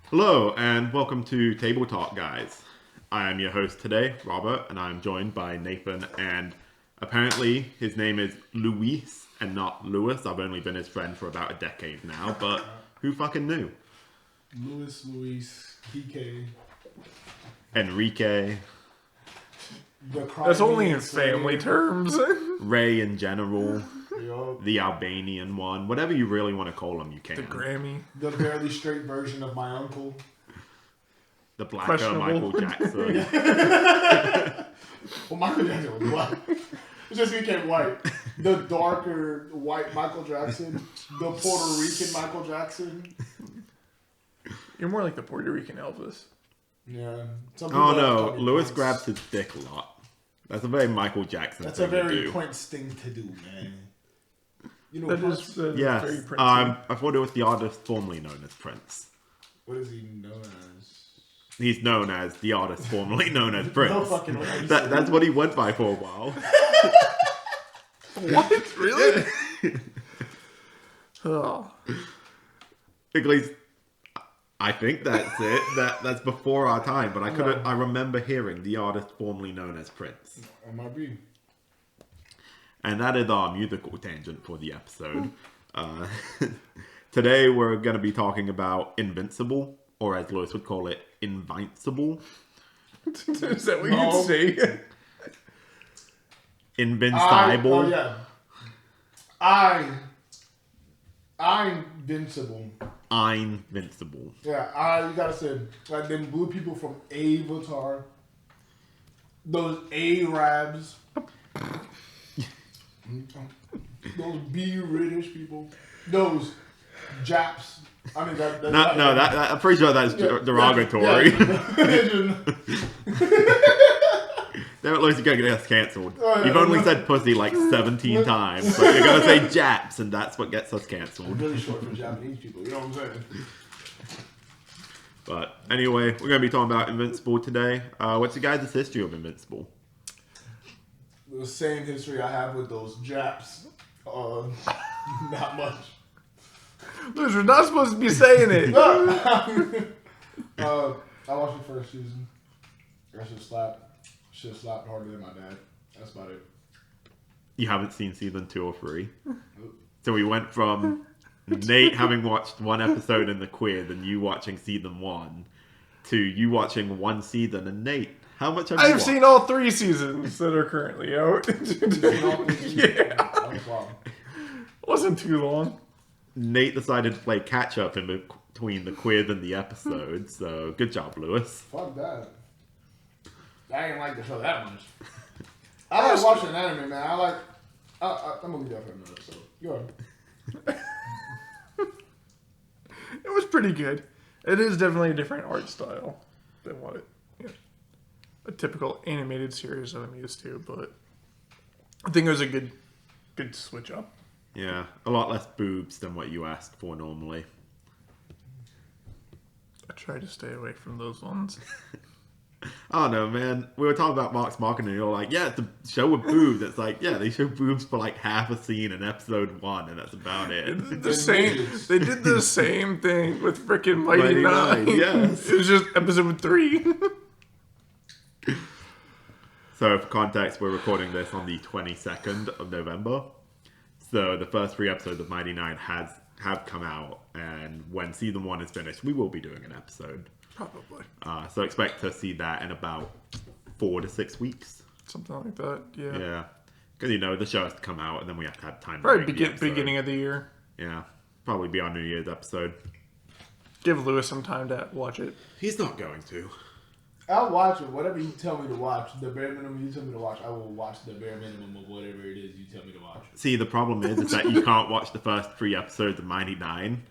Hello, and welcome to Table Talk, guys. I am your host today, Robert, and I'm joined by Nathan, and apparently his name is Luis and not Lewis. I've only been his friend for about a decade now, but who fucking knew? Luis, PK. Enrique, That's only in family terms. Ray in general, Yup. the Albanian one, whatever you really want to call him, you can. The Grammy. The barely straight version of my uncle. The blacker Questionable. Michael Jackson. Well, Michael Jackson was black. It just became white. The darker white Michael Jackson. The Puerto Rican Michael Jackson. You're more like the Puerto Rican Elvis. Yeah. Some Oh people no, have funny Lewis points. grabs his dick a lot. That's a very Michael Jackson That's thing a very to do. Prince thing to do, man. You know That Prince? is Yes, very Prince. I thought it was the artist formerly known as Prince. What is he known as? He's known as the artist formerly known as Prince. No fucking way. That's what he went by for a while. What? Really? Oh. At least, I think that's it. That's before our time, but I couldn't. I remember hearing the artist formerly known as Prince, It might be. and that is our musical tangent for the episode. Today we're going to be talking about Invincible, or as Lewis would call it, Invincible. Is that what No. you'd say? Invincible. Oh yeah. I'm Invincible. Invincible. Yeah, you gotta say, like them blue people from Avatar, those Arabs, those B-British people, those Japs. I mean, I'm pretty sure that's derogatory. Damn it, Lewis, you're gonna get us cancelled. Oh, yeah. You've only said pussy like 17 times, but you're gonna say Japs, and that's what gets us cancelled. really short for Japanese people. You know what I'm saying? But anyway, we're gonna be talking about Invincible today. What's your guys' history of Invincible? The same history I have with those Japs. Not much. Luis, we're not supposed to be saying it. I watched the first season. I should slap. Should have slapped harder than my dad. That's about it. You haven't seen season 2 or 3. So we went from Nate having watched one episode in the quiz and you watching season 1 to you watching one season. And Nate, how much have you I've watched? seen all 3 seasons that are currently out. Yeah. That's wild. Wasn't too long. Nate decided to play catch up in between the quiz and the episode. So good job, Lewis. Fuck that. I didn't like the show that much. I like watching anime, man. I'm gonna leave that for another episode. Go ahead. It was pretty good. It is definitely a different art style than what a typical animated series that I'm used to, but I think it was a good switch up. Yeah, a lot less boobs than what you asked for normally. I try to stay away from those ones. I don't know, man. We were talking about Mark's marketing, and you're like, yeah, it's a show with boobs. It's like, yeah, they show boobs for like half a scene in episode 1, and that's about it. They did the same thing with freaking Mighty Nine. Yes. It was just episode 3. So, for context, we're recording this on the 22nd of November. So, the first 3 episodes of Mighty Nine have come out, and when season 1 is finished, we will be doing an episode. Probably. So, expect to see that in about 4 to 6 weeks. Something like that, yeah. Yeah. Because, the show has to come out, and then we have to have time to Probably make the episode. beginning of the year. Yeah. Probably be our New Year's episode. Give Lewis some time to watch it. He's not going to. I'll watch it. Whatever you tell me to watch, the bare minimum you tell me to watch, I will watch the bare minimum of whatever it is you tell me to watch. See, the problem is that you can't watch the first 3 episodes of Mighty Nine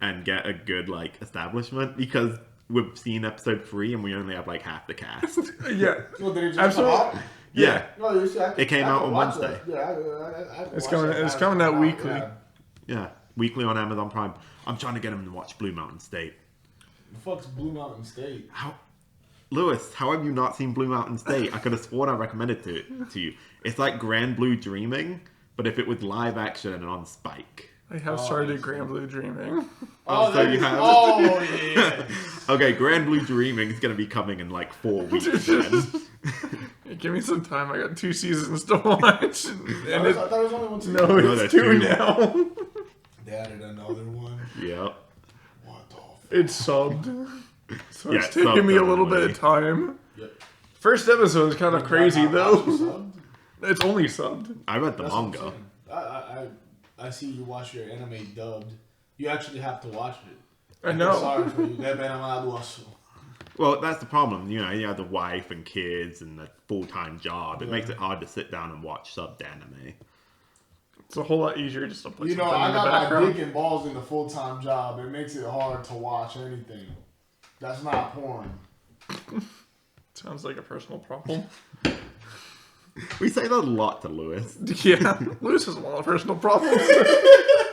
and get a good, establishment, because we've seen episode 3 and we only have, half the cast. Yeah. Well, did it just Absolutely. come out? Yeah. No, you see, It came out on watch Wednesday. that. Yeah, I It's watch coming- that it's as coming out come weekly. Yeah. Yeah. Weekly on Amazon Prime. I'm trying to get him to watch Blue Mountain State. The fuck's Blue Mountain State? Lewis, how have you not seen Blue Mountain State? I could have sworn I recommended it to you. It's like Grand Blue Dreaming, but if it was live action and on Spike. I have started Grand Blue Dreaming. Oh, so you have? Oh, yeah. Okay, Grand Blue Dreaming is going to be coming in like 4 weeks then. Give me some time. I got 2 seasons to watch. And I thought there was only one season. no, No, it's there's 2 2. now. They added another one. Yep. What the fuck? It's subbed. So Yeah, it's it's taking subbed me a little bit only. of time. Yep. First episode is kind of crazy, though. Subbed? It's only subbed. I read the That's what I'm manga. saying. I see you watch your anime dubbed. You actually have to watch it. I know. Sorry for you. Well, that's the problem. You know, you have the wife and kids and the full-time job. It makes it hard to sit down and watch subbed anime. It's a whole lot easier just to put You know, something I in the got my background. dick and balls in the full-time job. It makes it hard to watch anything. That's not porn. Sounds like a personal problem. We say that a lot to Lewis. Yeah, Lewis has a lot of personal problems.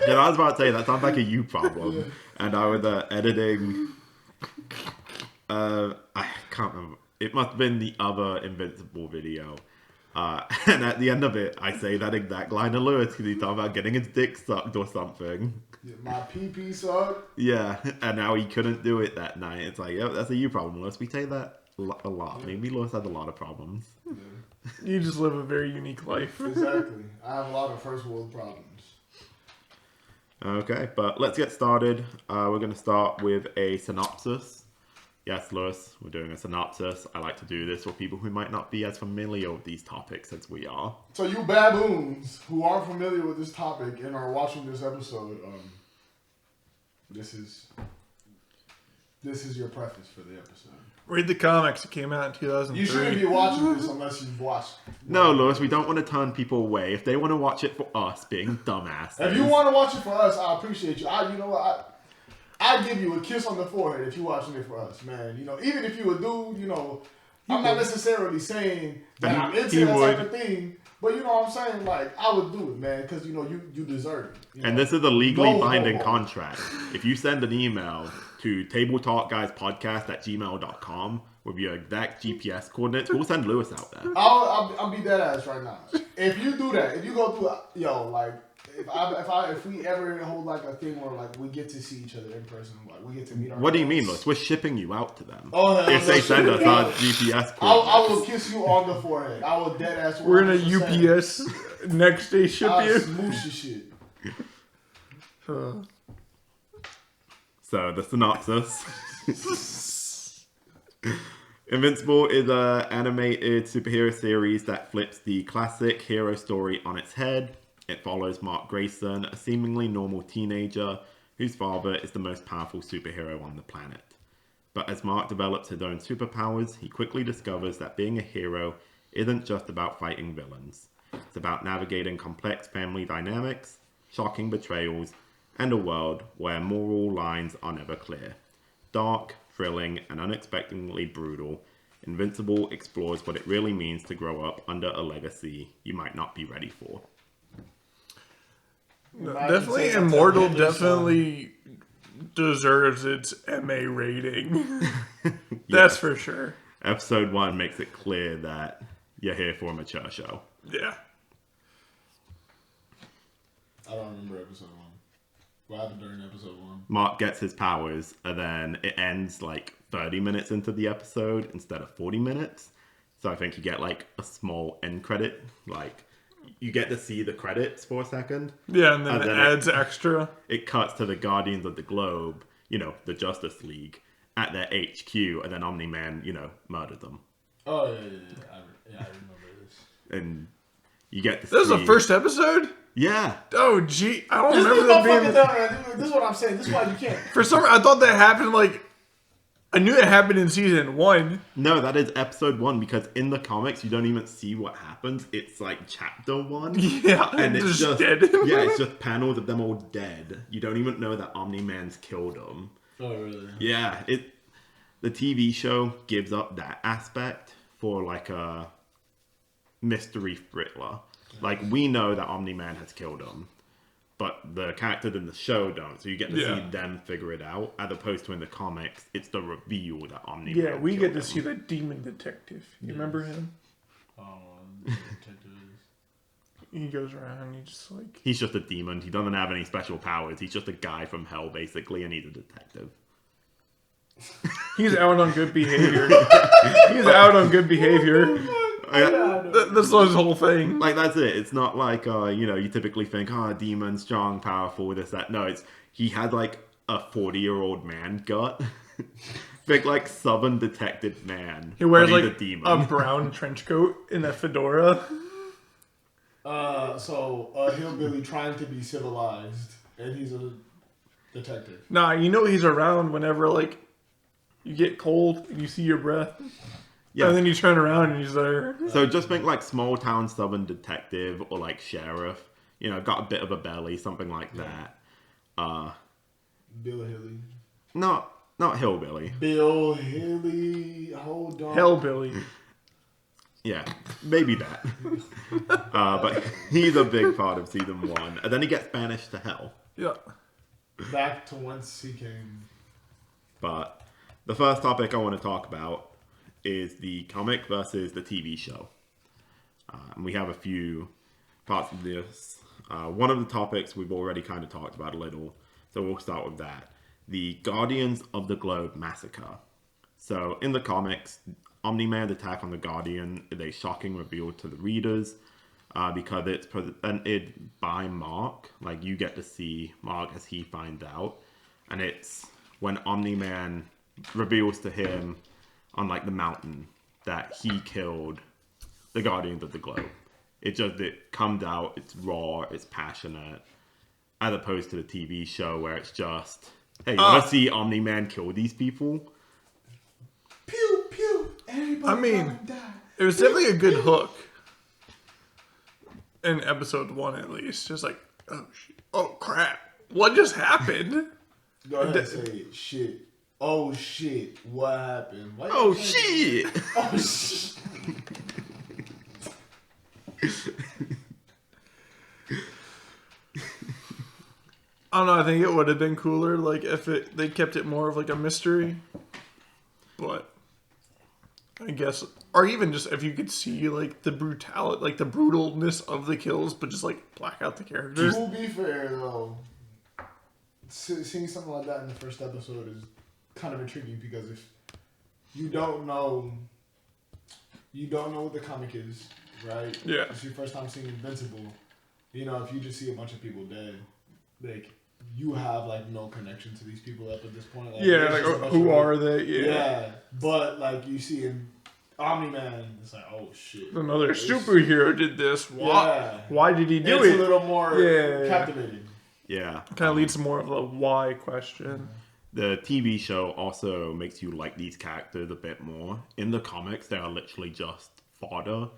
Yeah, I was about to say, that sounds like a you problem. And I was editing... I can't remember. It must have been the other Invincible video. And at the end of it, I say that exact line to Lewis because he's talking about getting his dick sucked or something. My pee-pee sucked. Yeah, and now he couldn't do it that night. It's like, yep, that's a you problem, Lewis. We say that a lot. Maybe Lewis has a lot of problems. You just live a very unique life. Exactly. I have a lot of first world problems. Okay, but let's get started. We're going to start with a synopsis. Yes, Lewis, we're doing a synopsis. I like to do this for people who might not be as familiar with these topics as we are. So you baboons who aren't familiar with this topic and are watching this episode, this is your preface for the episode. Read the comics. It came out in 2003. You shouldn't be watching this unless you've watched. No, Lewis, we don't want to turn people away. If they want to watch it for us being dumbasses. If you want to watch it for us, I appreciate you. You know what? I give you a kiss on the forehead if you're watching it for us, man. You know, even if you a dude, you know, I'm not necessarily saying that I'm into that type of thing, but you know what I'm saying? Like, I would do it, man, because, you know, you deserve it. You And know? this is a legally binding no. contract. If you send an email to tabletalkguyspodcast@gmail.com with your exact GPS coordinates, we'll send Lewis out there. I'll be dead ass right now. If you do that, if you go through, like, if we ever hold like a thing where like we get to see each other in person, like we get to meet our What do you friends. mean, Lewis? We're shipping you out to them. Oh, hell if no they shit. send us our GPS I will coordinates. kiss you on the forehead. I will dead ass. We're in a 100%. UPS next day ship I'll you. smoosh your shit. So, the synopsis. Invincible is an animated superhero series that flips the classic hero story on its head. It follows Mark Grayson, a seemingly normal teenager whose father is the most powerful superhero on the planet. But as Mark develops his own superpowers, he quickly discovers that being a hero isn't just about fighting villains. It's about navigating complex family dynamics, shocking betrayals, and a world where moral lines are never clear. Dark, thrilling, and unexpectedly brutal, Invincible explores what it really means to grow up under a legacy you might not be ready for. Definitely, Immortal definitely deserves its MA rating. That's for sure. Episode 1 makes it clear that you're here for a mature show. Yeah. I don't remember episode 1. What happened during episode 1? Mark gets his powers, and then it ends like 30 minutes into the episode instead of 40 minutes. So I think you get like a small end credit. Like, you get to see the credits for a second. Yeah, and then And it then adds extra. It cuts to the Guardians of the Globe, you know, the Justice League, at their HQ, and then Omni-Man, you know, murdered them. Oh, yeah. I remember this. And you get to see... This is the first episode? Yeah. Oh, gee. I don't This remember is that my being... fucking dumb. This is what I'm saying. This is why you can't. For some reason, I thought that happened, like... I knew it happened in season 1. No, that is episode 1, because in the comics, you don't even see what happens. It's like chapter 1. Yeah, And it's just dead. yeah, it's just panels of them all dead. You don't even know that Omni-Man's killed them. Oh, really? Yeah, the TV show gives up that aspect for like a mystery thriller. Like, we know that Omni-Man has killed him, but the characters in the show don't. So you get to see them figure it out, as opposed to in the comics, it's the reveal that Omni-Man Yeah, we killed get to him. see the demon detective. You remember him? He goes around and he just like... He's just a demon. He doesn't have any special powers. He's just a guy from hell, basically, and he's a detective. He's out on good behavior. He's out on good behavior. That's his whole thing. Like, that's it. It's not like, you typically think, demon, strong, powerful, this, that. No, he had, like, a 40-year-old man gut. Big, like, southern detective man. He wears, like, a demon. a brown trench coat and a fedora. So a hillbilly trying to be civilized, and he's a detective. Nah, he's around whenever, like, you get cold and you see your breath. Yeah. And then you turn around and he's there. So just think like small town southern detective or like sheriff. Got a bit of a belly, something like that. Bill Hilly. Not hillbilly. Bill Hilly. Hold on. Hellbilly. Yeah, maybe that. But he's a big part of season 1. And then he gets banished to hell. Yeah. Back to whence he came. But the first topic I want to talk about is the comic versus the TV show. And we have a few parts of this. One of the topics we've already kind of talked about a little, so we'll start with that. The Guardians of the Globe Massacre. So in the comics, Omni-Man's attack on the Guardian is a shocking reveal to the readers because it's presented by Mark. Like, you get to see Mark as he finds out. And it's when Omni-Man reveals to him on like the mountain that he killed the Guardians of the Globe. It comes out, it's raw, it's passionate, as opposed to the TV show where it's just, hey, you want to see Omni-Man kill these people? Pew pew. Everybody it was definitely a good hook in episode 1 at least. Just like, oh shit, oh crap, what just happened? Go ahead and say it. Shit. Oh shit, what happened? Oh shit! Oh shit! I don't know, I think it would have been cooler like if they kept it more of like a mystery. But I guess, or even just if you could see like the brutality, like the brutalness of the kills, but just like black out the characters. To be fair though, seeing something like that in the first episode is kind of intriguing because if you don't know what the comic is, right? Yeah. It's your first time seeing Invincible. If you just see a bunch of people dead, like you have like no connection to these people up at this point. Like, yeah, like who are they? Yeah. But like you see in Omni-Man, it's like, oh shit. Another superhero did this. Why? Yeah. Why did he do it? It's a little more captivating. Yeah. Kind of leads to more of a why question. The TV show also makes you like these characters a bit more. In the comics, they are literally just fodder.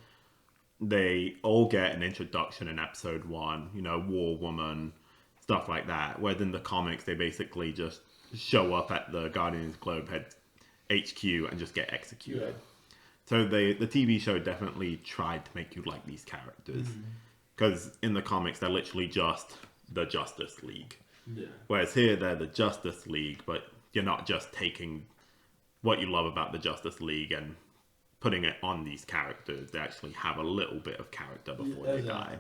They all get an introduction in episode 1, War Woman, stuff like that. Whereas in the comics, they basically just show up at the Guardians Globe Head HQ and just get executed. Yeah. So the TV show definitely tried to make you like these characters. Because in the comics, they're literally just the Justice League. Yeah. Whereas here, they're the Justice League, but you're not just taking what you love about the Justice League and putting it on these characters. They actually have a little bit of character before they die.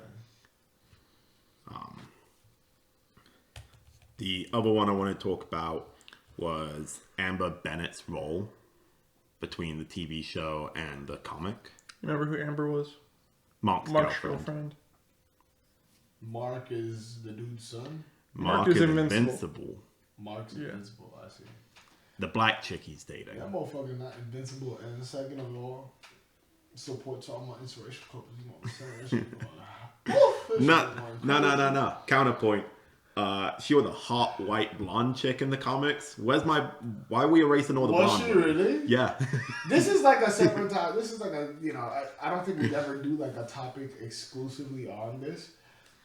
The other one I want to talk about was Amber Bennett's role between the TV show and the comic. Remember who Amber was? Mark's girlfriend. Mark is the dude's son? Mark is Invincible. Mark's Invincible, I see. The black chick he's dating. That motherfucker not invincible. And second of all, supports all my inspirational quotes. No. Counterpoint. She was a hot white blonde chick in the comics. Why are we erasing all the blonde? Was she really? Yeah. This is like a separate topic. This is like I don't think we'd ever do like a topic exclusively on this.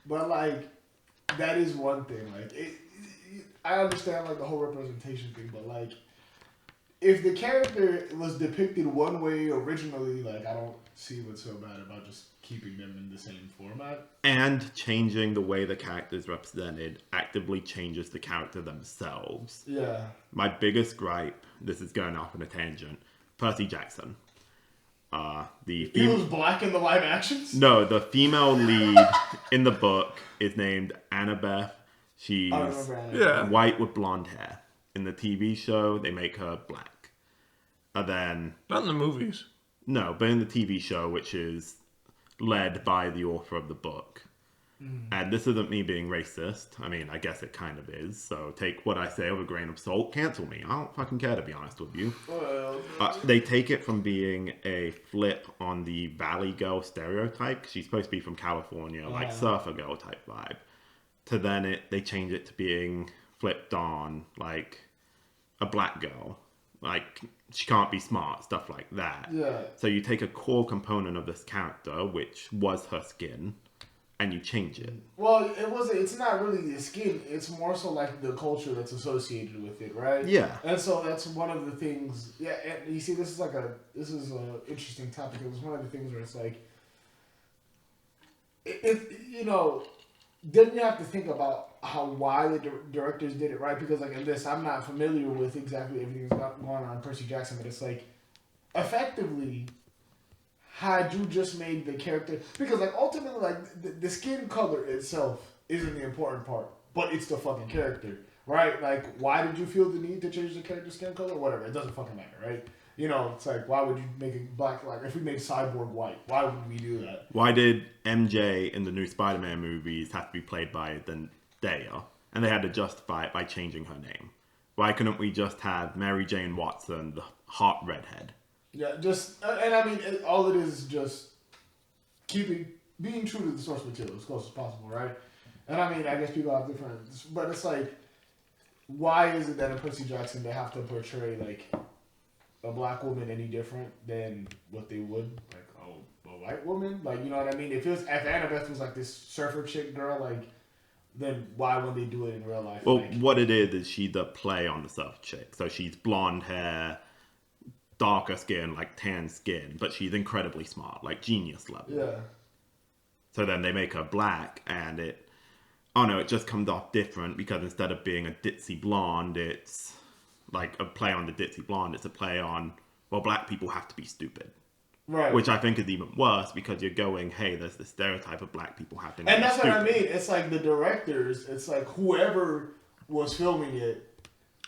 But like, that is one thing. Like, I understand like the whole representation thing, but like, if the character was depicted one way originally, like I don't see what's so bad about just keeping them in the same format. And changing the way the character is represented actively changes the character themselves. Yeah. My biggest gripe, this is going off on a tangent, Percy Jackson. He was black in the live actions? No, the female lead in the book is named Annabeth. She's white with blonde hair. In the TV show, they make her black. And then Not in the movies. no, but in the TV show, which is led by the author of the book. And this isn't me being racist. I mean, I guess it kind of is. So take what I say with a grain of salt. Cancel me. I don't fucking care, to be honest with you. Well, They take it from being a flip on the Valley Girl stereotype. 'Cause she's supposed to be from California, like surfer girl type vibe. To then they change it to being flipped on like a black girl. Like, she can't be smart, stuff like that. Yeah. So you take a core component of this character, which was her skin, and you change it. Well, it's not really the skin. It's more so like the culture that's associated with it, right? Yeah. And so that's one of the things. Yeah, and you see, this is an interesting topic. It was one of the things where it's like, then you have to think about why the directors did it, right? Because like in this, I'm not familiar with exactly everything that's going on in Percy Jackson, but it's like, effectively, had you just made the character, because like ultimately, like the skin color itself isn't the important part, but it's the fucking character, right? Like, why did you feel the need to change the character's skin color? Whatever, it doesn't fucking matter, right? You know, it's like, why would you make it black? Like, if we made Cyborg white, why would we do that? Why did MJ in the new Spider-Man movies have to be played by Zendaya? And they had to justify it by changing her name. Why couldn't we just have Mary Jane Watson, the hot redhead? Yeah, and I mean, all it is just being true to the source material as close as possible, right? And I mean, I guess people have different, but it's like, why is it that in Percy Jackson they have to portray like a black woman any different than what they would like a white woman? Like, you know what I mean? If Annabeth was like this surfer chick girl, like, then why wouldn't they do it in real life? Well, like, what it is she's a play on the surf chick. So she's blonde hair, darker skin, like tan skin, but she's incredibly smart, like genius level. yeah. So then they make her black, and it just comes off different because instead of being a ditzy blonde, it's like a play on the ditzy blonde. It's a play on, well, black people have to be stupid. Right. Which I think is even worse because you're going, hey, there's this stereotype of black people having to be And that's stupid. what I mean. It's like the directors, it's like whoever was filming it,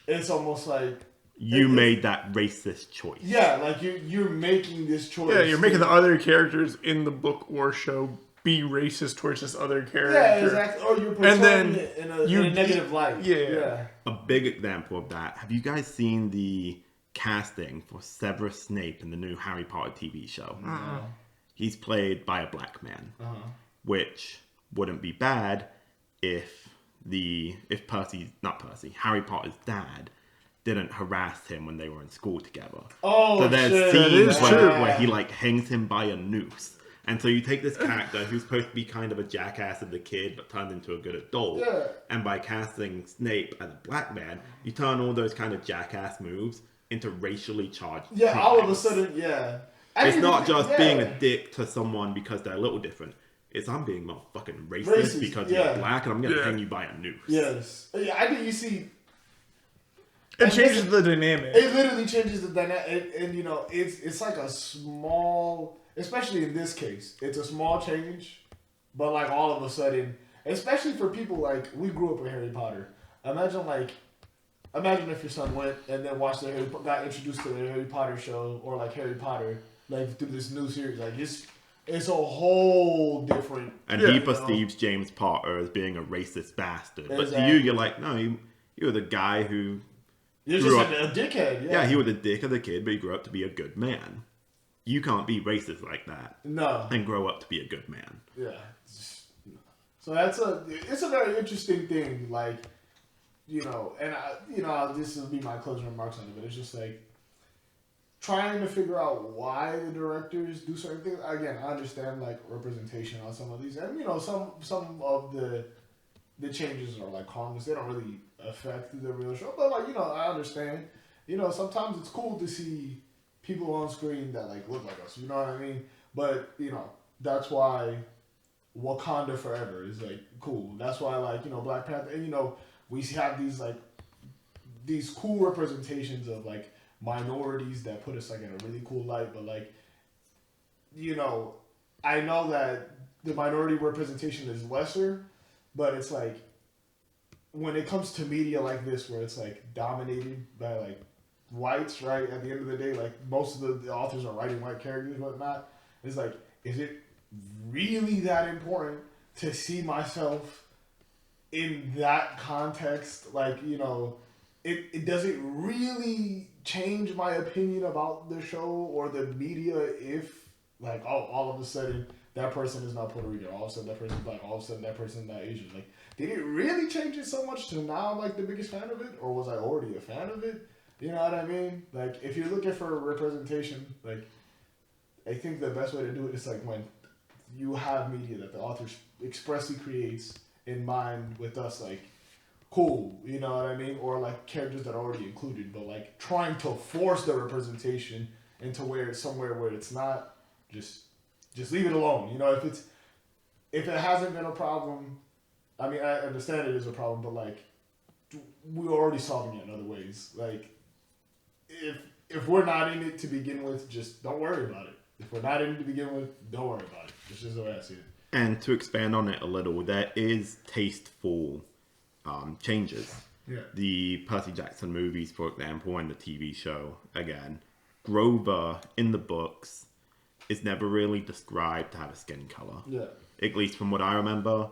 it's almost like You made that racist choice. yeah, like you're making this choice. Yeah, you're making the other characters in the book or show be racist towards this other character. Yeah, exactly. Or you're portraying then it in a negative light. Yeah. A big example of that. Have you guys seen the casting for Severus Snape in the new Harry Potter TV show? Uh-huh. He's played by a black man, which wouldn't be bad if Harry Potter's dad didn't harass him when they were in school together. Oh, so there's shit. scenes That is true. where he like hangs him by a noose. And so you take this character who's supposed to be kind of a jackass as a kid, but turned into a good adult. Yeah. And by casting Snape as a black man, you turn all those kind of jackass moves into racially charged Yeah, crimes. all of a sudden, yeah. It's not just being a dick to someone because they're a little different. It's I'm being motherfucking racist because you're black and I'm going to hang you by a noose. Yes. Yeah, I think you see... It changes the dynamic. It literally changes the dynamic. And you know, it's like a small... Especially in this case, it's a small change, but like all of a sudden, especially for people like we grew up with Harry Potter. Imagine if your son went and then got introduced to the Harry Potter show or like Harry Potter like through this new series. Like it's a whole different. And he perceives James Potter as being a racist bastard, but to Exactly. you, you're like, no, you're the guy who You're grew just up. a dickhead. Yeah, he was a dick of the kid, but he grew up to be a good man. You can't be racist like that No. and grow up to be a good man. Yeah. So it's a very interesting thing, like, you know, and this will be my closing remarks on it, but it's just like trying to figure out why the directors do certain things. Again, I understand like representation on some of these, and you know, some of the changes are like harmless. They don't really affect the real show, but like, you know, I understand. You know, sometimes it's cool to see people on screen that like look like us, you know what I mean? But you know, that's why Wakanda Forever is like cool. That's why like, you know, Black Panther, and you know, we have these cool representations of like minorities that put us like in a really cool light. But like, you know, I know that the minority representation is lesser, but it's like when it comes to media like this where it's like dominated by like whites, right? At the end of the day, like most of the authors are writing white characters and whatnot. It's like, is it really that important to see myself in that context? Like, you know, it doesn't really change my opinion about the show or the media if, like, all of a sudden that person is not Puerto Rican, all of a sudden that person is black, all of a sudden that person is not Asian. Like, did it really change it so much to now I'm like the biggest fan of it, or was I already a fan of it? You know what I mean? Like, if you're looking for representation, like, I think the best way to do it is like when you have media that the author expressly creates in mind with us, like, cool, you know what I mean? Or like characters that are already included, but like trying to force the representation into where it's somewhere where it's not, just leave it alone. You know, if it hasn't been a problem, I mean, I understand it is a problem, but like we're already solving it in other ways. Like if we're not in it to begin with, just don't worry about it. If we're not in it to begin with, don't worry about it. It's just the way I see it. And to expand on it a little, there is tasteful changes. Yeah. The Percy Jackson movies, for example, and the TV show, again, Grover in the books is never really described to have a skin color. Yeah. At least from what I remember,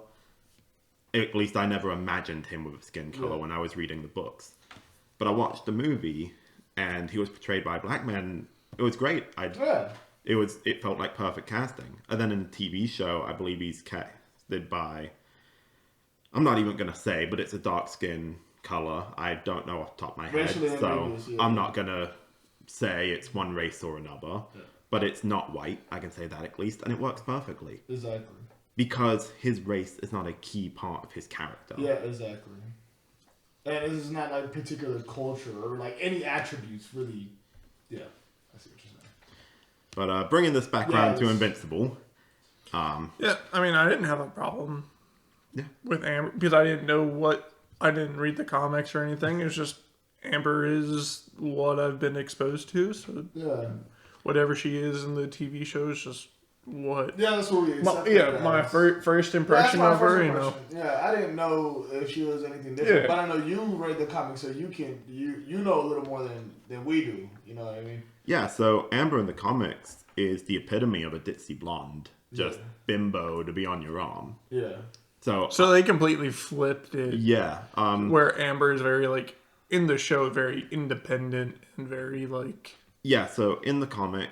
at least I never imagined him with a skin color when I was reading the books. But I watched the movie, and he was portrayed by a black man. It was great. It felt like perfect casting. And then in the TV show, I believe he's casted by, I'm not even going to say, but it's a dark skin color. I don't know off the top of my head. So I'm not going to say it's one race or another. Yeah. But it's not white. I can say that at least. And it works perfectly. Exactly. Because his race is not a key part of his character. Yeah, exactly. And this is not like a particular culture or like any attributes really. Yeah, I see what you're saying. But bringing this back around to Invincible. Yeah, I mean, I didn't have a problem with Amber because I didn't read the comics or anything. It's just Amber is what I've been exposed to. So whatever she is in the TV show is just what. Yeah, that's what we accepted. My first impression of her, you know. Yeah, I didn't know if she was anything different, but I know you read the comics, so you know a little more than we do. You know what I mean? Yeah. So Amber in the comics is the epitome of a ditzy blonde, just bimbo to be on your arm. Yeah. So they completely flipped it. Yeah. Where Amber is very like in the show, very independent and very like. Yeah. So in the comic,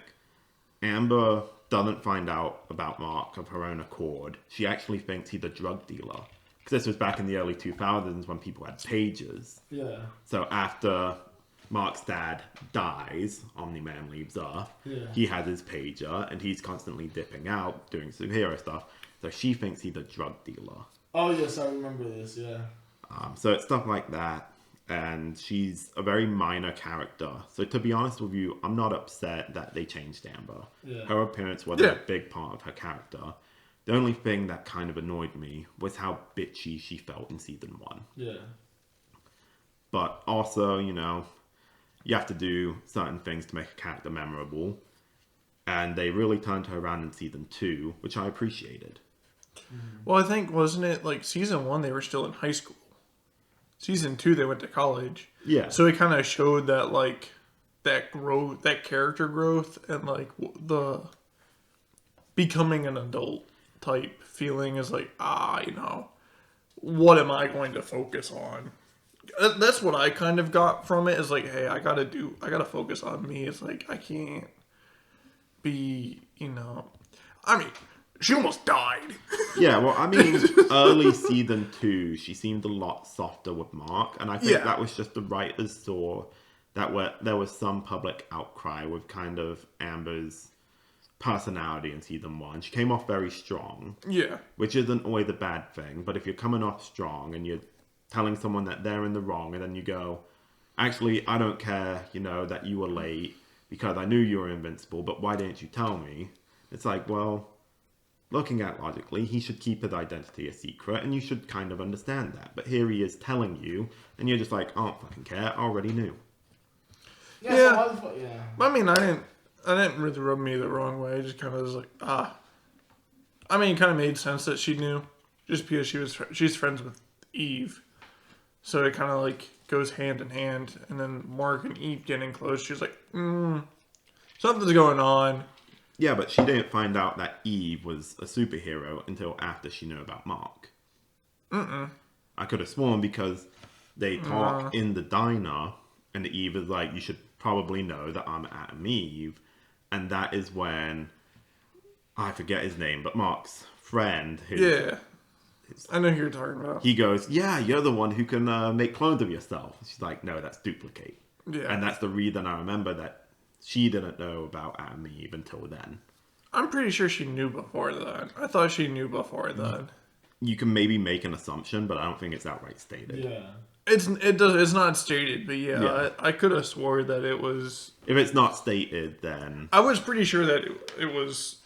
Amber doesn't find out about Mark of her own accord. She actually thinks he's a drug dealer. Because this was back in the early 2000s when people had pagers. Yeah. So after Mark's dad dies, Omni-Man leaves Earth, he has his pager, and he's constantly dipping out, doing superhero stuff. So she thinks he's a drug dealer. Oh, yes, I remember this, yeah. So it's stuff like that. And she's a very minor character. So to be honest with you, I'm not upset that they changed Amber. Yeah. Her appearance wasn't a big part of her character. The only thing that kind of annoyed me was how bitchy she felt in season 1. Yeah. But also, you know, you have to do certain things to make a character memorable. And they really turned her around in season 2, which I appreciated. Well, I think, wasn't it like season 1, they were still in high school. Season 2, they went to college. Yeah. So it kind of showed that, like, that growth, that character growth, and, like, the becoming an adult type feeling is like, you know, what am I going to focus on? That's what I kind of got from it, is like, hey, I gotta focus on me. It's like, I can't be, you know, I mean, she almost died. Yeah, well, I mean, early season 2, she seemed a lot softer with Mark, and I think that was just the writers saw that there was some public outcry with kind of Amber's personality in season 1. She came off very strong. Yeah. Which isn't always a bad thing, but if you're coming off strong and you're telling someone that they're in the wrong, and then you go, actually, I don't care, you know, that you were late because I knew you were invincible, but why didn't you tell me? It's like, well, looking at it logically, he should keep his identity a secret, and you should kind of understand that. But here he is telling you, and you're just like, I don't fucking care, I already knew. Yeah. I mean, I didn't really rub me the wrong way. I just kind of was like, I mean, it kind of made sense that she knew, just because she's friends with Eve. So it kind of like goes hand in hand, and then Mark and Eve getting close. She's like, something's going on. Yeah, but she didn't find out that Eve was a superhero until after she knew about Mark. I could have sworn because they talk in the diner, and Eve is like, you should probably know that I'm Adam Eve. And that is when, I forget his name, but Mark's friend. I know who you're talking about. He goes, yeah, you're the one who can make clones of yourself. She's like, no, that's duplicate. Yeah. And that's the reason I remember that she didn't know about Adam Eve until then. I'm pretty sure she knew before that. I thought she knew before that. You can maybe make an assumption, but I don't think it's outright stated. Yeah. It's not stated, but I could have swore that it was. If it's not stated, then I was pretty sure that it was.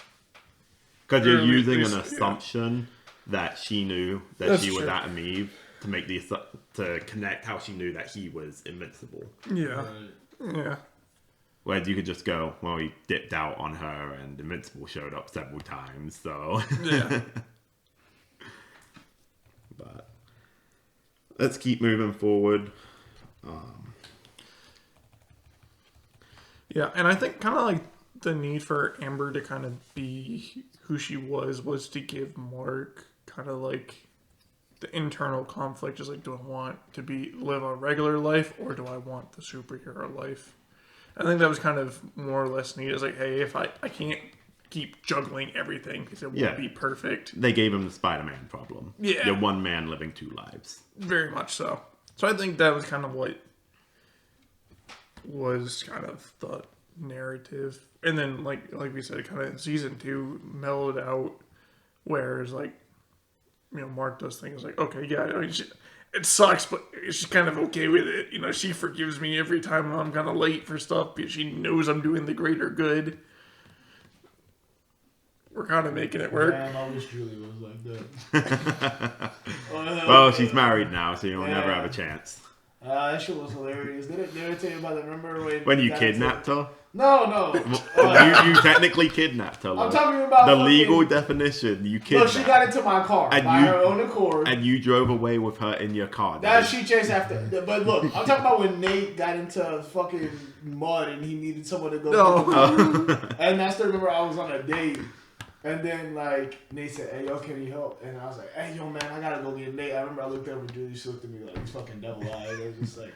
Because you're using an assumption that she knew that That's she was true. Adam Eve to make to connect how she knew that he was invincible. Yeah. Yeah. Whereas you could just go, well, he dipped out on her and Invincible showed up several times, so. Yeah. But let's keep moving forward. Yeah, and I think kind of like the need for Amber to kind of be who she was to give Mark kind of like the internal conflict. Just like, do I want to live a regular life or do I want the superhero life? I think that was kind of more or less neat. It's like, hey, if I can't keep juggling everything because it won't be perfect. They gave him the Spider-Man problem. Yeah. You're one man living two lives. Very much so. So I think that was kind of what was kind of the narrative. And then, like we said, kind of season 2 mellowed out, whereas, like, you know, Mark does things like, okay, yeah, I mean, it sucks, but she's kind of okay with it. You know, she forgives me every time I'm kind of late for stuff because she knows I'm doing the greater good. We're kind of making it work. Man, I wish Julie was like that. Well, she's married now, so you'll never have a chance. That shit was hilarious. Did I tell you about that? Remember when you kidnapped her? No. You technically kidnapped her. I'm talking about the legal definition. You kidnapped. No, she got into my car by her own accord. And you drove away with her in your car. That she chased after. But look, I'm talking about when Nate got into fucking mud and he needed someone to go. No. And I still remember I was on a date. And then, like, Nate said, hey, yo, can you help? And I was like, hey, yo, man, I gotta go get Nate. I remember I looked over at Julie. She looked at me like, fucking devil eyes. I was just like,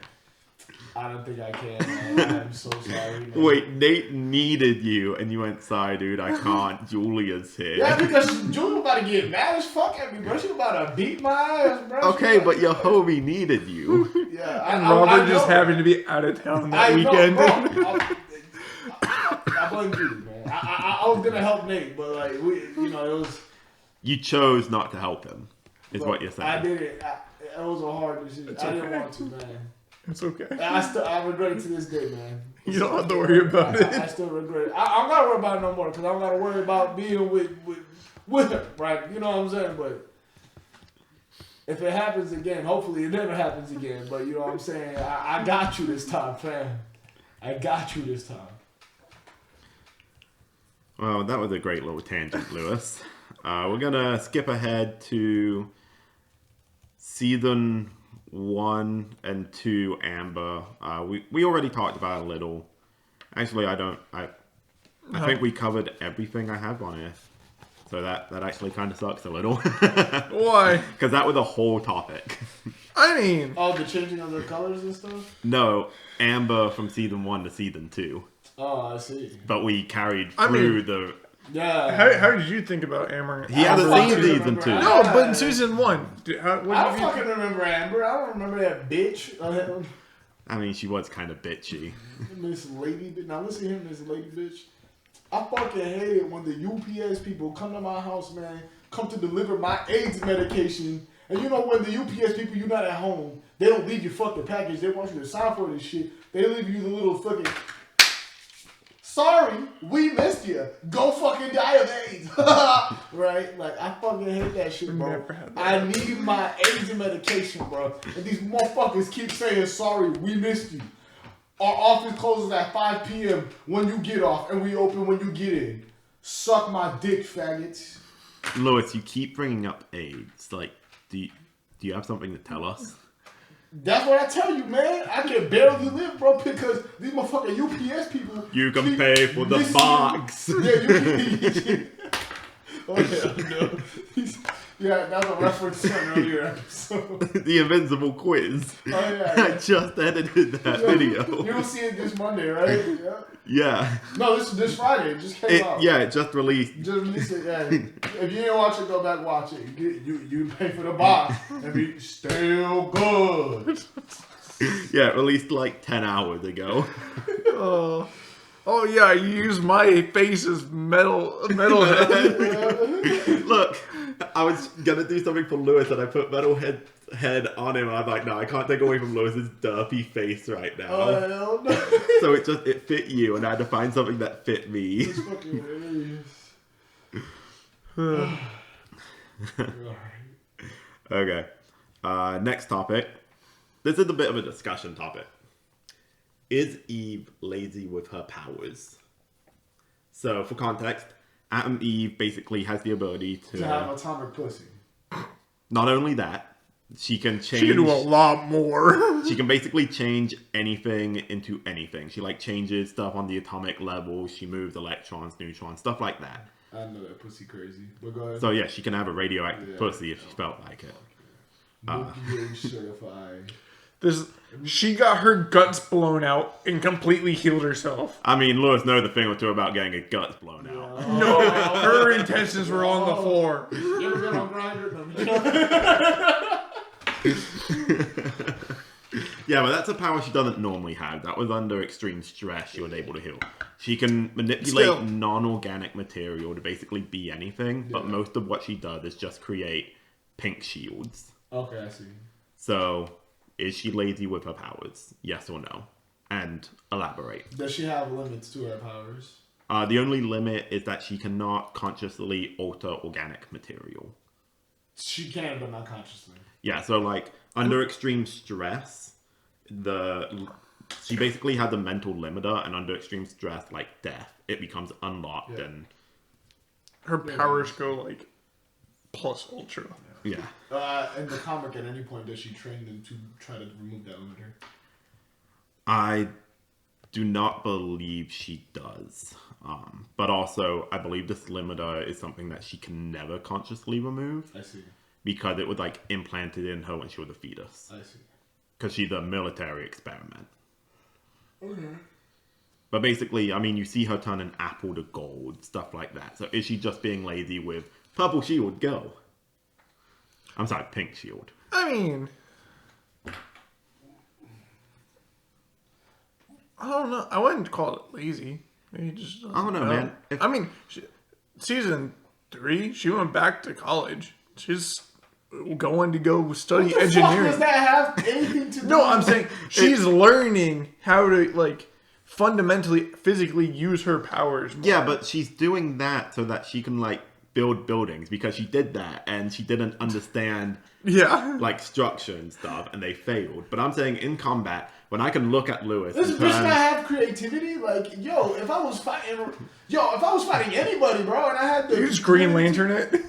I don't think I can, man. I'm so sorry, man. Wait, Nate needed you, and you went, sorry, dude, I can't. Julia's here. Yeah, because Julie was about to get mad as fuck at me, bro. She was about to beat my ass, bro. Okay, but your homie needed you. Yeah, and Robert just happened to be out of town that weekend. I blame Julie, man. I was gonna help Nate, but like it was. You chose not to help him, is what you're saying. I did it. It was a hard decision. I didn't want to, man. It's okay. I regret it to this day, man. You don't have to worry about it. I still regret it. I'm not worried about it no more because I don't got to worry about being with her, right? You know what I'm saying? But if it happens again, hopefully it never happens again. But you know what I'm saying? I got you this time, fam. I got you this time. Well, that was a great little tangent, Lewis. We're going to skip ahead to season 1 and 2 Amber. We already talked about it a little. Actually, I think we covered everything I have on here. So that actually kind of sucks a little. Why? Because that was a whole topic. I mean... Oh, the changing of the colors and stuff? No, Amber from season 1 to season 2. Oh, I see. But we carried through the... Yeah. How did you think about Amber? He hasn't seen season 2. No, but in season 1. I don't fucking remember Amber. I don't remember that bitch. I mean, she was kind of bitchy. Miss Lady Bitch. Now listen to him, Miss Lady Bitch. I fucking hate it when the UPS people come to my house, man, come to deliver my AIDS medication. And you know when the UPS people, you're not at home, they don't leave you fucking package. They want you to sign for this shit. They leave you the little fucking... Sorry, we missed you. Go fucking die of AIDS. Right? Like, I fucking hate that shit, bro. I need my AIDS medication, bro. And these motherfuckers keep saying, sorry, we missed you. Our office closes at 5 p.m. when you get off, and we open when you get in. Suck my dick, faggots. Lois, you keep bringing up AIDS. Like, do you have something to tell us? That's what I tell you, man. I can barely live, bro, because these motherfucking UPS people. You can pay for the box. Yeah, you can. Oh, yeah, no. Yeah, that's a reference to an earlier episode. The Invincible quiz. Oh, yeah. I just edited that video. You'll see it this Monday, right? Yeah. Yeah. No, this Friday. It just came out. Yeah, it just released. Just released it, yeah. If you didn't watch it, go back watch it. You pay for the box and be still good. Yeah, it released like 10 hours ago. Oh yeah, you use my face as metalhead. Look, I was gonna do something for Lewis and I put metalhead head on him and I'm like, no, I can't take away from Lewis's derpy face right now. Oh, hell no. So it fit you and I had to find something that fit me. It's fucking hilarious. Okay. Next topic. This is a bit of a discussion topic. Is Eve lazy with her powers? So, for context, Atom Eve basically has the ability To have atomic pussy. Not only that, she can change... She can do a lot more. She can basically change anything into anything. She, like, changes stuff on the atomic level. She moves electrons, neutrons, stuff like that. I know that pussy crazy. But go ahead. So, yeah, she can have a radioactive pussy if she felt like it. Nuclear certified. She got her guts blown out and completely healed herself. I mean, Lewis knows a thing or two about getting his guts blown out. No, her intestines were on the floor. You ever been on Grindr? Yeah, but that's a power she doesn't normally have. That was under extreme stress she was able to heal. She can manipulate non-organic material to basically be anything, but most of what she does is just create pink shields. Okay, I see. So, is she lazy with her powers? Yes or no? And elaborate. Does she have limits to her powers? The only limit is that she cannot consciously alter organic material. She can, but not consciously. Yeah, so like under extreme stress, she basically has a mental limiter, and under extreme stress, like death, it becomes unlocked and her powers go like plus ultra. Yeah. In the comic, at any point, does she train them to try to remove that limiter? I do not believe she does. But also, I believe this limiter is something that she can never consciously remove. I see. Because it was like implanted in her when she was a fetus. I see. Because she's a military experiment. Okay. But basically, I mean, you see her turn an apple to gold, stuff like that. So is she just being lazy with purple shield, go? I'm sorry, pink shield. I mean, I don't know. I wouldn't call it lazy. Maybe just I don't know, man. I mean, season 3, she went back to college. She's going to go study engineering. Fuck does that have anything to do? No, I'm saying she's learning how to like fundamentally, physically use her powers more. Yeah, but she's doing that so that she can like build buildings because she did that and she didn't understand like structure and stuff and they failed. But I'm saying in combat, when I can look at Lewis, this bitch not have creativity. Like, if I was fighting anybody, bro, and I had the you just Green Lantern it.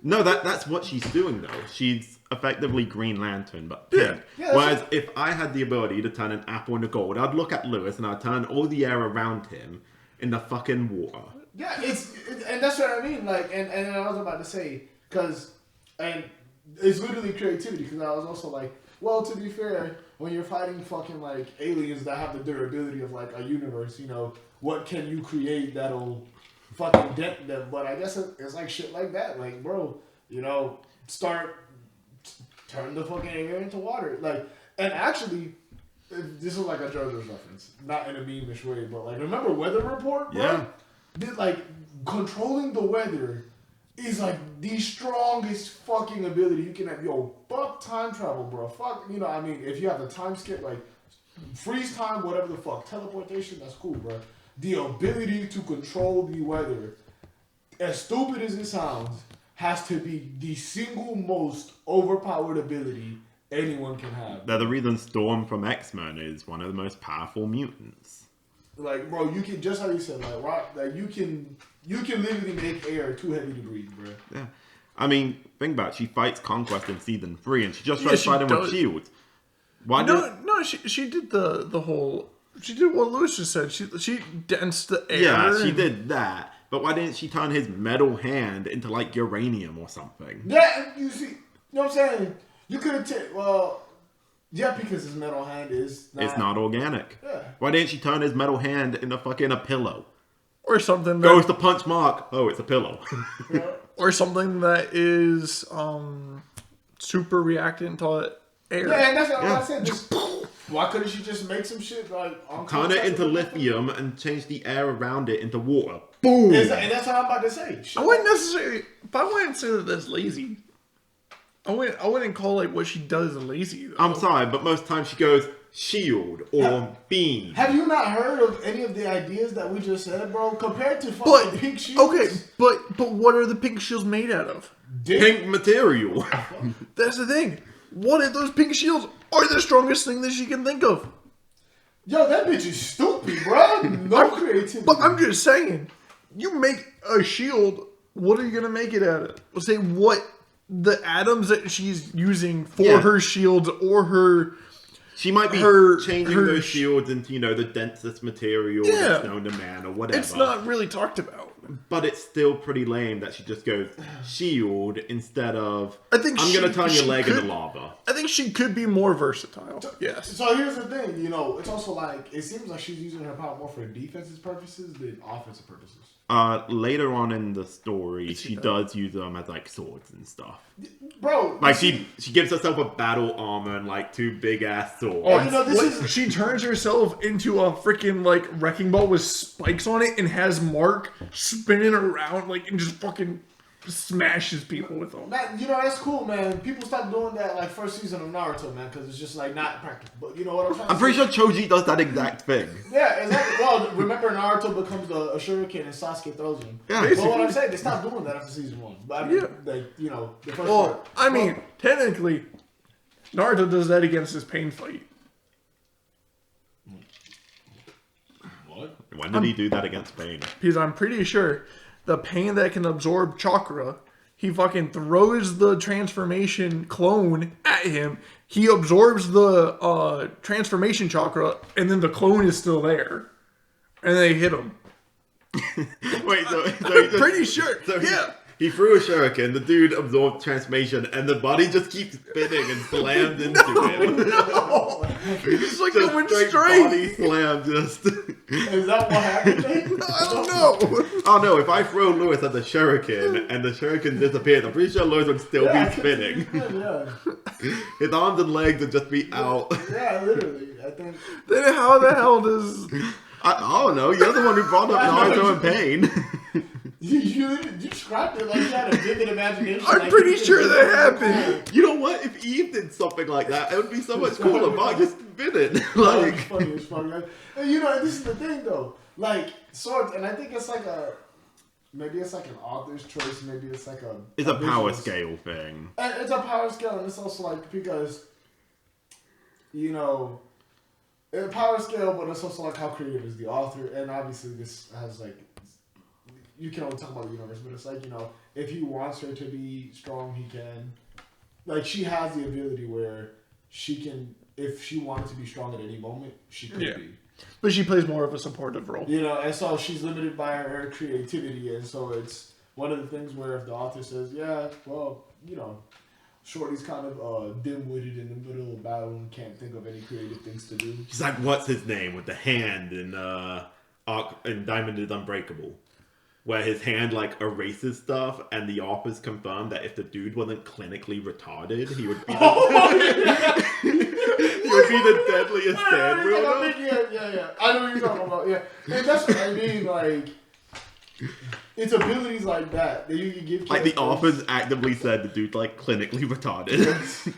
No, that's what she's doing though. She's effectively Green Lantern, but pink. Yeah, whereas if I had the ability to turn an apple into gold, I'd look at Lewis and I'd turn all the air around him into fucking water. Yeah, and that's what I mean. Like, and I was about to say, and it's literally creativity. Because I was also like, well, to be fair, when you're fighting fucking like aliens that have the durability of like a universe, what can you create that'll fucking dent them? But I guess it's like shit like that. Like, bro, turn the fucking air into water. Like, and actually, this is like a JoJo's reference, not in a meme-ish way, but like, remember Weather Report, bro? Yeah. Like, controlling the weather is like the strongest fucking ability you can have. Yo, fuck time travel, bro. Fuck, I mean, if you have the time skip, like, freeze time, whatever the fuck, teleportation, that's cool, bro. The ability to control the weather, as stupid as it sounds, has to be the single most overpowered ability anyone can have. They're the reason Storm from X-Men is one of the most powerful mutants. Like, bro, you can, just how you said, like you can literally make air too heavy to breathe, bro. Yeah. I mean, think about it. She fights Conquest in season 3, and she just tries to fight him with shields. Why No, she did the whole. She did what Lewis just said. She densed the air. Yeah, she did that. But why didn't she turn his metal hand into like uranium or something? Yeah, you see, you know what I'm saying? You could have taken, well, yeah, because his metal hand is not. It's not organic. Yeah. Why didn't she turn his metal hand into fucking a pillow? Or something that Goes to punch Mark. Oh, it's a pillow. Yeah. or something that is super reactant to air. Yeah, and that's what I said. Just, why couldn't she just make some shit like on Turn it into lithium and change the air around it into water. Boom! And that's what I'm about to say. Shit. I wouldn't necessarily, but I wouldn't say that that's lazy. I wouldn't call like what she does lazy. Though. I'm sorry, but most times she goes shield or beam. Have you not heard of any of the ideas that we just said, bro? Compared to fucking pink shields. Okay, but what are the pink shields made out of? Pink material. That's the thing. What if those pink shields are the strongest thing that she can think of? Yo, that bitch is stupid, bro. No creativity. But I'm just saying, you make a shield, what are you going to make it out of? Let's say what the atoms that she's using for her shields or her... She might be changing those shields into, the densest material that's known to man or whatever. It's not really talked about. But it's still pretty lame that she just goes shield instead of I'm going to turn your leg into lava. I think she could be more versatile. Yes. So here's the thing, it's also like, it seems like she's using her power more for defensive purposes than offensive purposes. Later on in the story, she does use them as like swords and stuff. Bro, like she gives herself a battle armor and like 2 big ass swords. Oh, she turns herself into a freaking like wrecking ball with spikes on it and has Mark spinning around like and just fucking smashes people with them. Man, that's cool, man. People stopped doing that like first season of Naruto, man, because it's just like not practical. But you know what I'm trying to say? I'm pretty sure Choji does that exact thing. Yeah, exactly. Well, remember Naruto becomes a shuriken and Sasuke throws him. Yeah, but what I'm saying, they stopped doing that after season 1. But I mean, the first part. I mean, technically, Naruto does that against his pain fight. What? When did he do that against Pain? Because I'm pretty sure the pain that can absorb chakra, he fucking throws the transformation clone at him. He absorbs the transformation chakra, and then the clone is still there. And they hit him. Wait, so I'm pretty sure. So He threw a shuriken, the dude absorbed transformation, and the body just keeps spinning and slams into him. No! He's like just going straight body slam, just... Is that what happened? I don't know. Oh no, if I throw Lewis at the shuriken, and the shuriken disappears, I'm pretty sure Lewis would still be spinning. Yeah. His arms and legs would just be out. Yeah, literally. I think... Then how the hell does... I don't know, you're the one who brought up Naruto and Pain. You described it like you had a vivid imagination. I'm pretty sure that happened. You know what? If Eve did something like that, it would be so much cooler. But just spinning. Like, it's funny. It's funny. And this is the thing though. Like swords, and I think it's like maybe it's like an author's choice. Maybe it's like it's a power scale thing. And it's a power scale, and it's also like because it's a power scale, but it's also like how creative is the author, and obviously this has like. You can only talk about the universe, but it's like, if he wants her to be strong, he can. Like, she has the ability where she can, if she wanted to be strong at any moment, she could be. But she plays more of a supportive role. And so she's limited by her creativity, and so it's one of the things where if the author says, yeah, well, Shorty's kind of dim-witted in the middle of battle and can't think of any creative things to do. He's like, what's his name with the hand in Diamond is Unbreakable? Where his hand like erases stuff, and the authors confirmed that if the dude wasn't clinically retarded, he would be the deadliest hand wielder. Yeah. I know what you're talking about. Yeah, and that's what I mean. Like, it's abilities like that you can give. Like the authors actively said the dude's like clinically retarded.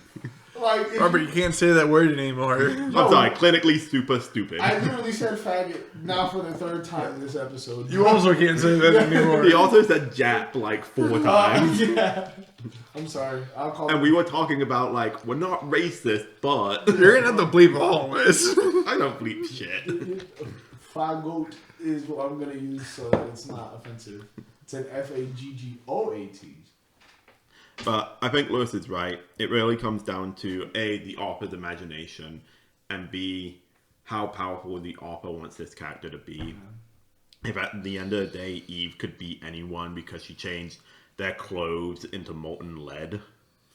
Like, Robert, you can't say that word anymore. I'm sorry, clinically super stupid. I literally said faggot now for the 3rd time in this episode. You also can't say that anymore. The author said Jap like 4 times. Yeah. I'm sorry. I'll call and we were talking about like, we're not racist, but... You're going to have to bleep all this. I don't bleep shit. Faggot is what I'm going to use so it's not offensive. It's an Faggoat. But I think Lewis is right. It really comes down to A, the author's imagination, and B, how powerful the author wants this character to be. If at the end of the day, Eve could be anyone because she changed their clothes into molten lead,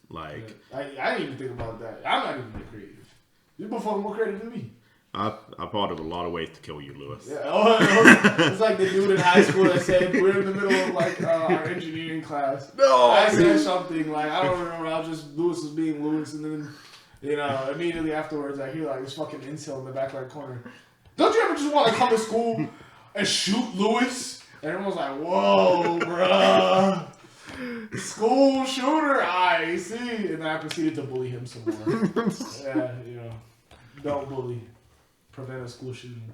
like... I didn't even think about that. I'm not even that creative. You're more creative than me. I've thought of a lot of ways to kill you, Lewis. Yeah, it's like the dude in high school that said we're in the middle of like our engineering class. No, I said something like I don't remember. I was just Lewis was being Lewis, and then immediately afterwards I hear like this fucking incel in the back right corner. Don't you ever just want to come to school and shoot Lewis? And everyone's like, whoa, bruh. School shooter, I see. And then I proceeded to bully him some more. Yeah, don't bully. Prevent a school shooting.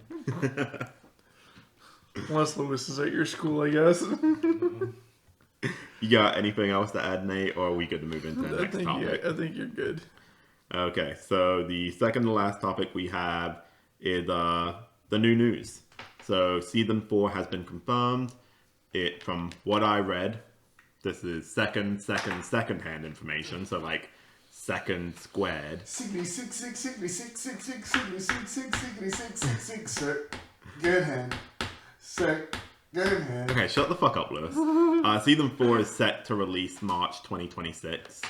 Unless Lewis is at your school, I guess. You got anything else to add, Nate, or are we good to move into the next topic? I think you're good. Okay, so the second to last topic we have is the new news. So season 4 has been confirmed. From what I read, this is second-hand information, so like second squared. 666, sir. Good hand. Sir. Good hand. Okay, shut the fuck up, Lewis. Season 4 is set to release March 2026.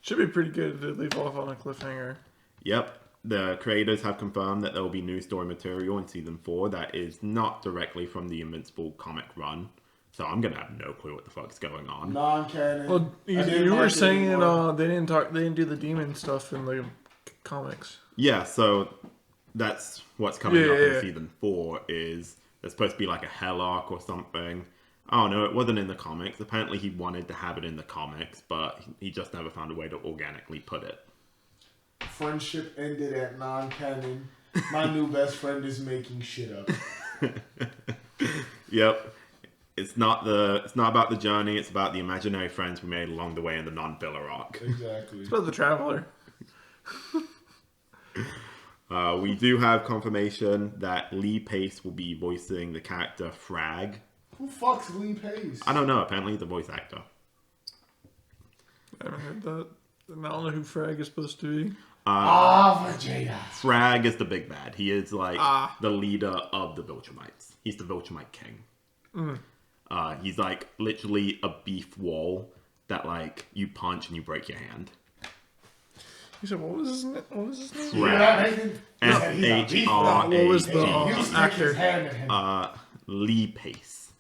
Should be pretty good to leave off on a cliffhanger. Yep. The creators have confirmed that there will be new story material in Season 4 that is not directly from the Invincible comic run. So I'm gonna have no clue what the fuck's going on. Non-canon. Well, you were saying they didn't do the demon stuff in the comics. Yeah, so that's what's coming up in Season 4 is there's supposed to be like a hell arc or something. Oh no, it wasn't in the comics. Apparently he wanted to have it in the comics, but he just never found a way to organically put it. Friendship ended at non-canon. My new best friend is making shit up. Yep. It's not about the journey, it's about the imaginary friends we made along the way in the non-filler arc. Exactly. It's about the Traveler. We do have confirmation that Lee Pace will be voicing the character Frag. Who fucks Lee Pace? I don't know, apparently he's a voice actor. I haven't heard that. I don't know who Frag is supposed to be. Vegeta. Frag is the big bad. He is like the leader of the Viltrumites. He's the Viltrumite king. He's like literally a beef wall that like you punch and you break your hand. You said what was his name? Frag. F-H-R-A-G. What was the actor? Lee Pace.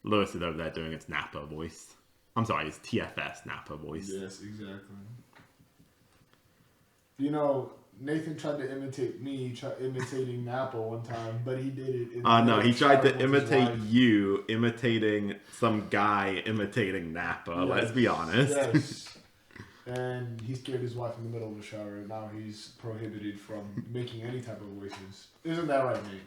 Lewis is over there doing its Nappa voice. I'm sorry, it's TFS Nappa voice. Yes, exactly. Nathan tried to imitate me, imitating Nappa one time, but he did it. No, he tried to imitate you, imitating some guy imitating Nappa. Yes. Let's be honest. Yes. And he scared his wife in the middle of the shower, and now he's prohibited from making any type of voices. Isn't that right, Nate?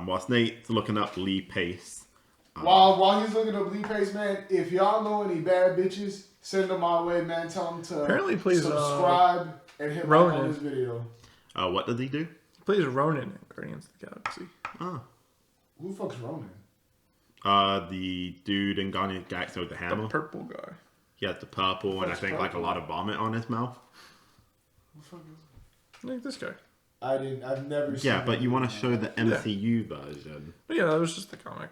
Whilst Nate's looking up Lee Pace. While he's looking up Lee Pace, man, if y'all know any bad bitches, send them my way, man. Tell them to apparently plays, subscribe and hit like on this video. What does he do? He plays Ronan in Guardians of the Galaxy. Oh. Who the fuck's Ronan? The dude in Guardians of the Galaxy with the hammer. The purple guy. He has the purple and I think like a lot of vomit on his mouth. Who the fuck is I think this guy. I've never seen Yeah, but you want to show the MCU version. But yeah, that was just the comic.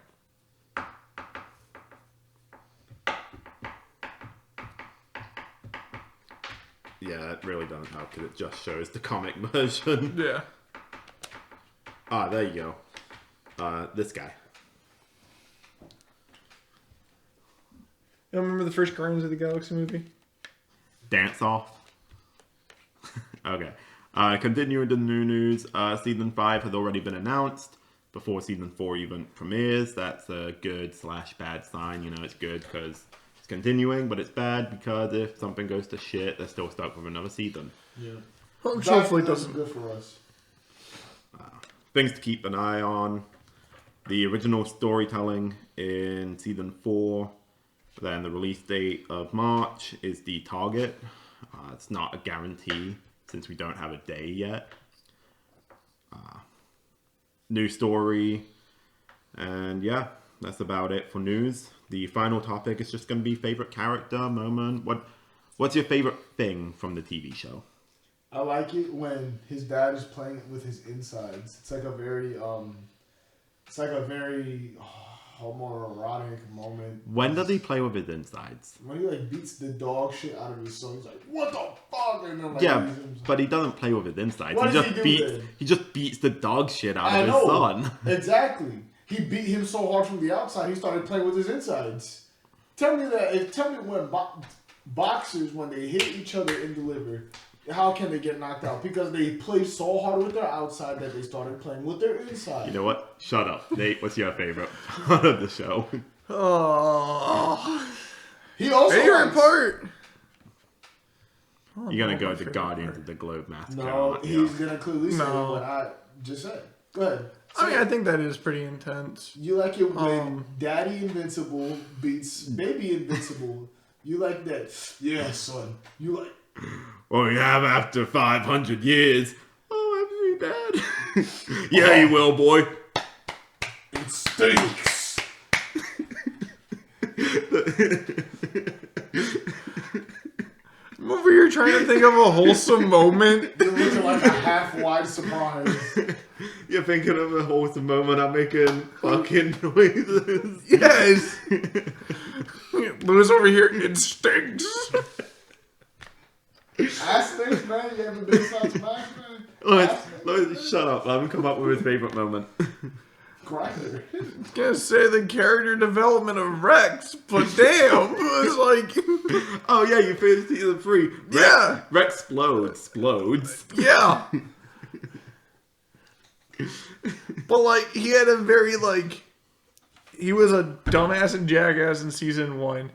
Yeah, that really doesn't help because it just shows the comic version. Yeah. There you go. This guy. You remember the first Guardians of the Galaxy movie? Dance Off. Okay. Continuing to the new news, Season 5 has already been announced before Season 4 even premieres. That's a good/bad sign. It's good because it's continuing, but it's bad because if something goes to shit, they're still stuck with another season. Yeah. Well, hopefully it doesn't. Good for us. Things to keep an eye on. The original storytelling in Season 4, then the release date of March is the target. It's not a guarantee since we don't have a day yet. New story. And yeah, that's about it for news. The final topic is just going to be favorite character, moment. What's your favorite thing from the TV show? I like it when his dad is playing with his insides. It's like a very homoerotic moment. When does he play with his insides? When he like beats the dog shit out of his son, he's like, "What the fuck?" And then, like, Yeah, but he doesn't play with his insides. What He does just he do beats. then? He just beats the dog shit out I of his know. son. Exactly. He beat him so hard from the outside, he started playing with his insides. Tell me when boxers, when they hit each other in the liver, how can they get knocked out? Because they play so hard with their outside that they started playing with their inside. You know what? Shut up, Nate. What's your favorite part of the show? Oh. He also Favorite part. You're gonna go to Guardians of the Globe massacre. No, aren't you? he's gonna clearly say what I just said. Go ahead. I mean, I think that is pretty intense. You like it when Daddy Invincible beats Baby Invincible. You like that? Yeah, son. You like? Well, we have after 500 years. Oh, I'm really bad. Yeah, you will, boy. It stinks. I'm over here trying to think of a wholesome moment. You're looking like a half-wide surprise. You're thinking of a wholesome moment. I'm making fucking noises. Yes. Louis over here. It stinks. Ass stinks, man. You haven't been inside Smash, man. Louis, shut up. Let him come up with his favorite moment. Grinder. I was gonna say the character development of Rex, but damn, it was like, Oh yeah, you finished season 3. Yeah. Rex explodes. yeah. But like, he had a very he was a dumbass and jackass in season 1.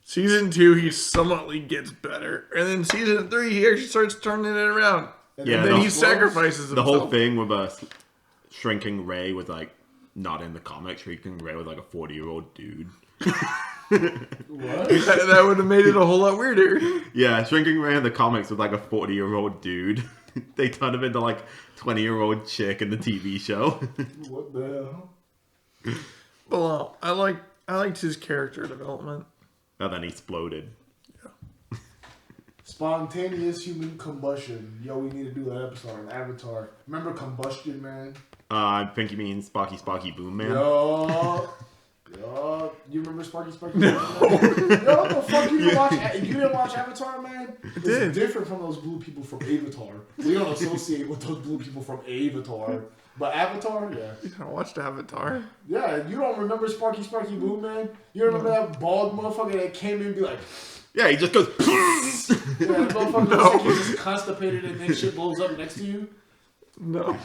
Season 2, he somewhatly gets better, and then season 3, he actually starts turning it around. Yeah, And then he the- sacrifices himself. The whole thing with shrinking Ray was like not in the comics. Shrinking Ray was like a 40-year-old dude. What? That would have made it a whole lot weirder. Yeah, Shrinking Ray in the comics was like a 40-year-old dude. They turned him into like 20-year-old chick in the TV show. What the hell? But I liked his character development. And then he exploded. Spontaneous human combustion. Yo, we need to do that episode on Avatar. Remember Combustion, man? I think you mean Sparky Boom Man. Yo. You remember Sparky Boom Man? Yo, what the fuck? You didn't watch Avatar, man? It's different from those blue people from Avatar. We don't associate with those blue people from Avatar. But Avatar, yeah. I watched Avatar. Yeah, you don't remember Sparky Boom Man? You remember that bald motherfucker that came in and be like... Yeah, he just goes. Yeah, that motherfucker looks like he's just constipated and then shit blows up next to you. No.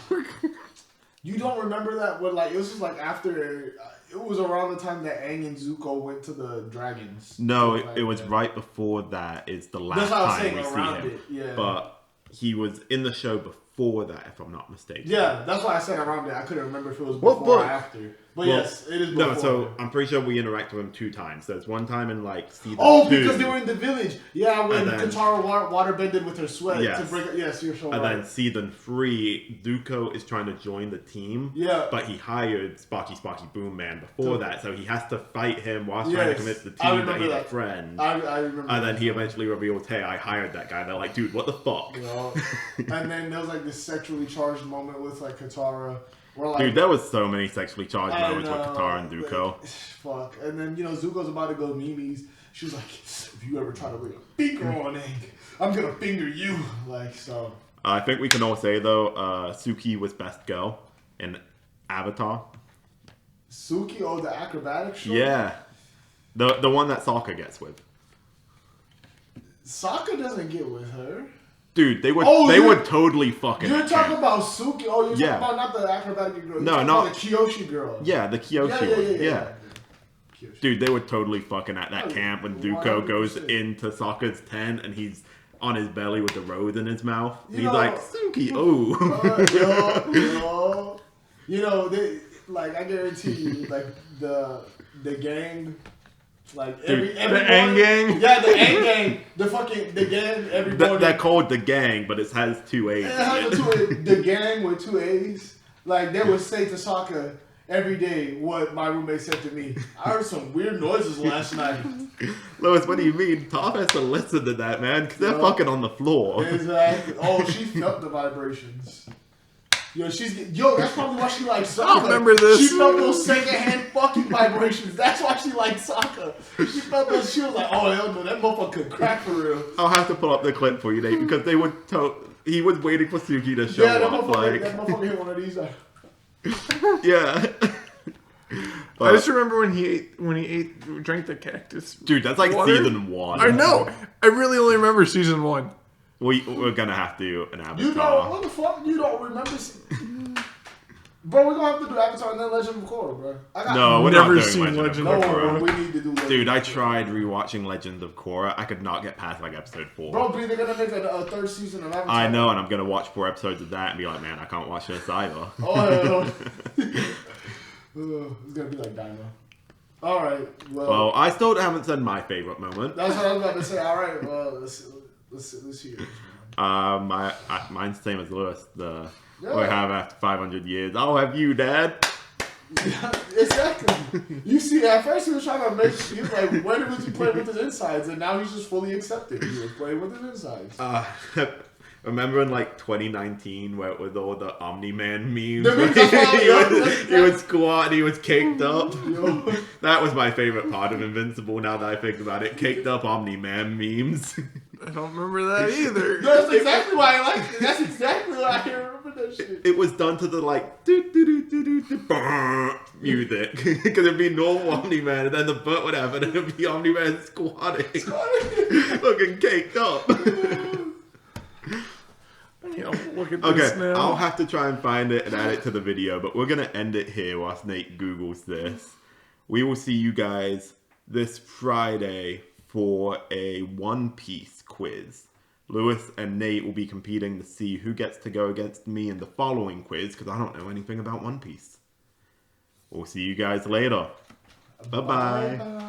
You don't remember that? When it was just after it was around the time that Aang and Zuko went to the dragons. No, it was right before that. Is the last That's what I was time saying, we see around him. it, yeah. But he was in the show before that, if I'm not mistaken. Yeah, that's why I said around it. I couldn't remember if it was before or after. But Well, yes, it is before. No, so I'm pretty sure we interacted with him 2 times. There's one time in season 2. Oh, because they were in the village. Yeah, when And then- Katara waterbended with her sweat Yes. to break it. Yes, you're so And right. then season 3, Zuko is trying to join the team. Yeah. But he hired Sparky Boom Man before that, so he has to fight him whilst trying to Yes, convince the I team that remember he's a that. friend. I remember. And then that. he eventually reveals, hey, I hired that guy. They're like, dude, what the fuck? You know? And then there was this sexually charged moment with Katara. Where, Dude, there was so many sexually charged I moments with know, Katara and Zuko. Fuck. And then, Zuko's about to go Mimi's. She was like, if you ever try to lay a finger on Aang, I'm gonna finger you. So. I think we can all say, though, Suki was best girl in Avatar. Suki, the acrobatic show? Yeah. The one that Sokka gets with. Sokka doesn't get with her. Dude, they would totally fucking. You're talking about Suki. Oh, you're Yeah. talking about not the acrobatic girl. No, not not the Kyoshi girl. Yeah, the Kyoshi one. Yeah. Kyoshi. Dude, they were totally fucking at that camp when Zuko goes 100%. into Sokka's tent and he's on his belly with the rose in his mouth. You He's know- like, Suki, oh. I guarantee you, the gang, The Aang gang? Yeah, the Aang gang. The gang, everybody. They're called the gang, but it has 2 A's. It has the gang with 2 A's. They would say to Sokka, every day what my roommate said to me. I heard some weird noises last night. Lois, what do you mean? Tom has to listen to that, man, because they're fucking on the floor. Exactly. Oh, she felt the vibrations. That's probably why she likes soccer. I remember this. She felt those secondhand fucking vibrations. That's why she liked soccer. She felt those. She was like, oh hell no, that motherfucker could crack for real. I'll have to pull up the clip for you, Nate, because they would he was waiting for Suki to show up. That motherfucker hit one of these. Yeah. I just remember when he drank the cactus. Dude, that's like water. season 1. I know. I really only remember season 1. We're gonna have to do an Avatar. You know what the fuck? You don't remember? Bro, we're gonna have to do Avatar and then Legend of Korra, bro. No, we're never not doing seen Legend Legend of of Korra. No, we need to do Legend Dude, I of Korra. tried rewatching Legend of Korra. I could not get past like episode 4. Bro, they're gonna make a third season of Avatar. I know, and I'm gonna watch 4 episodes of that and be like, man, I can't watch this either. Oh, it's gonna be like Dino. Alright, Well, I still haven't said my favorite moment. that's what I was about to say. Alright, well, let's hear it. Mine's the same as Lewis. We Yeah. have after 500 years. I'll have you, Dad. Exactly. You see, at first he was trying to make. He was like, when was he playing with his insides? And now he's just fully accepted. He was playing with his insides. Remember in like 2019 where it was all the Omni-Man memes? The memes, that's why he would squat and he was caked up. Yo. That was my favorite part of Invincible now that I think about it. Caked up Omni-Man memes. I don't remember that either. That's exactly why I like it. That's exactly why I remember that shit. It was done to the like music. Because it'd be normal Omni-Man and then the butt would happen and it'd be Omni-Man squatting. Looking caked up. Look at this Okay, now. I'll have to try and find it and add it to the video, but we're going to end it here whilst Nate Googles this. We will see you guys this Friday for a One Piece quiz. Lewis and Nate will be competing to see who gets to go against me in the following quiz, because I don't know anything about One Piece. We'll see you guys later. Bye-bye. Bye.